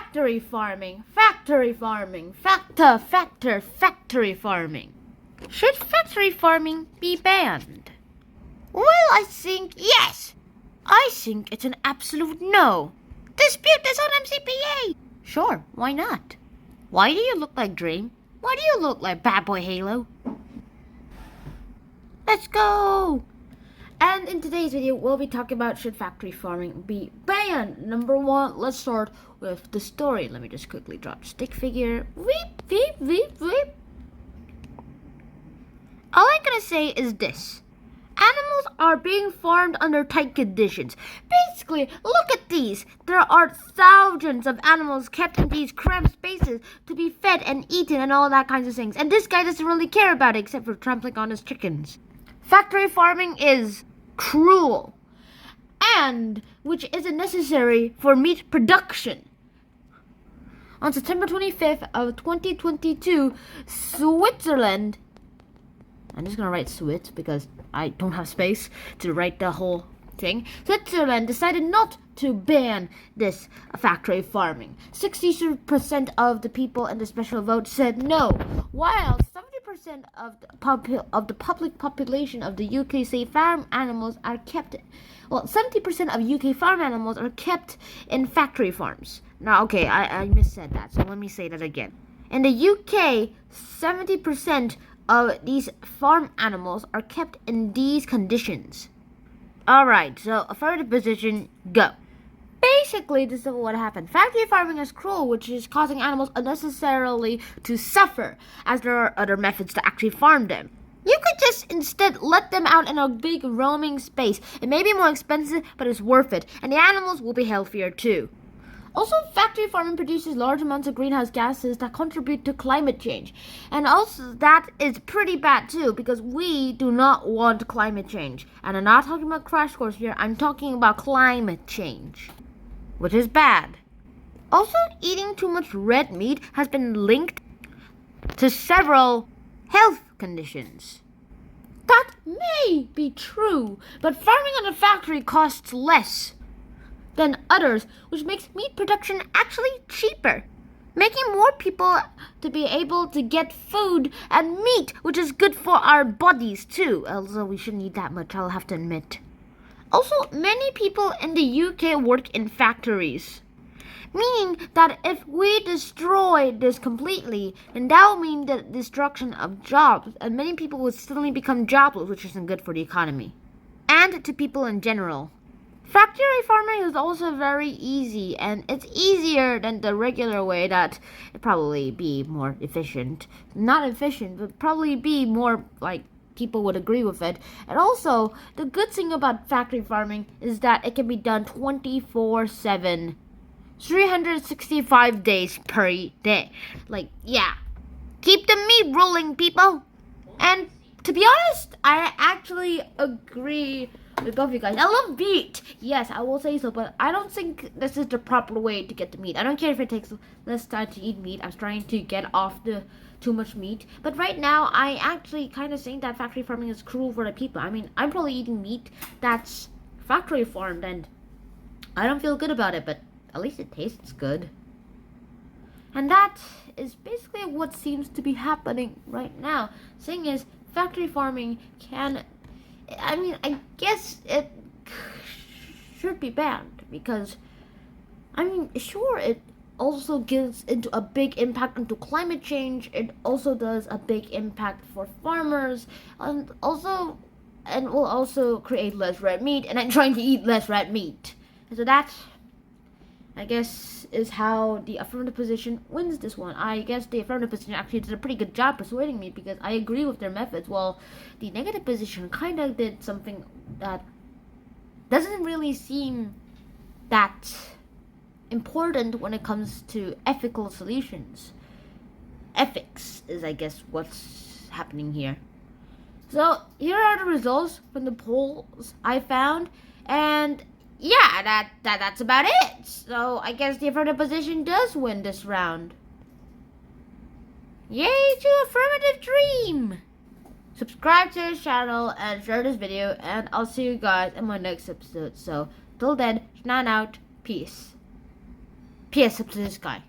Factory farming, factory farming, factory farming. Should factory farming be banned? Well, I think yes. I think it's an absolute no. Dispute this on MCPA. Sure, why not? Why do you look like Dream? Why do you look like Bad Boy Halo? Let's go! And in today's video, we'll be talking about should factory farming be banned. Number one, let's start with the story. Let me just quickly drop stick figure. Weep, weep, weep, weep. All I'm gonna say is this. Animals are being farmed under tight conditions. Basically, look at these. There are thousands of animals kept in these cramped spaces to be fed and eaten and all that kinds of things. And this guy doesn't really care about it except for trampling on his chickens. Factory farming is cruel, and which isn't necessary for meat production. On September 25th of 2022, Switzerland, I'm just gonna write Switz because I don't have space to write the whole thing. Switzerland decided not to ban this factory farming. 60% of the people in the special vote said no, while 70% of the public population of the UK say farm animals are kept. Well, 70% of UK farm animals are kept in factory farms. Now, okay, I missaid that, so let me say that again. In the UK, 70% of these farm animals are kept in these conditions. Alright, so affirmative position, go. Basically, this is what happened. Factory farming is cruel, which is causing animals unnecessarily to suffer, as there are other methods to actually farm them. You could just instead let them out in a big roaming space. It may be more expensive, but it's worth it, and the animals will be healthier too. Also, factory farming produces large amounts of greenhouse gases that contribute to climate change. And also, that is pretty bad too, because we do not want climate change. And I'm not talking about crash course here, I'm talking about climate change, which is bad. Also, eating too much red meat has been linked to several health conditions. That may be true, but farming in a factory costs less than others, which makes meat production actually cheaper, making more people to be able to get food and meat, which is good for our bodies too, although we shouldn't eat that much, I'll have to admit. Also, many people in the UK work in factories, meaning that if we destroy this completely, then that will mean the destruction of jobs, and many people will suddenly become jobless, which isn't good for the economy and to people in general. Factory farming is also very easy, and it's easier than the regular way that it probably be more efficient. Not efficient, but probably be more like people would agree with it. And also, the good thing about factory farming is that it can be done 24/7, 365 days per day. Like, yeah. Keep the meat rolling, people. And to be honest, I actually agree with both of you guys. I love meat. Yes, I will say so, but I don't think this is the proper way to get the meat. I don't care if it takes less time to eat meat. I'm trying to get off the too much meat. But right now, I actually kind of think that factory farming is cruel for the people. I mean, I'm probably eating meat that's factory farmed, and I don't feel good about it, but at least it tastes good. And that is basically what seems to be happening right now. Thing is, factory farming I guess it should be banned because, sure, it also gives into a big impact into climate change. It also does a big impact for farmers, and will also create less red meat. And I'm trying to eat less red meat. And so that, I guess, is how the affirmative position wins this one. I guess the affirmative position actually did a pretty good job persuading me because I agree with their methods, while the negative position kind of did something that doesn't really seem that important when it comes to ethical solutions. Ethics is, I guess, what's happening here. So, here are the results from the polls I found, and yeah, that's about it. So I guess the affirmative position does win this round. Yay to Affirmative Dream! Subscribe to this channel and share this video, and I'll see you guys in my next episode. So till then, Shnan out. Peace. PS up to this guy.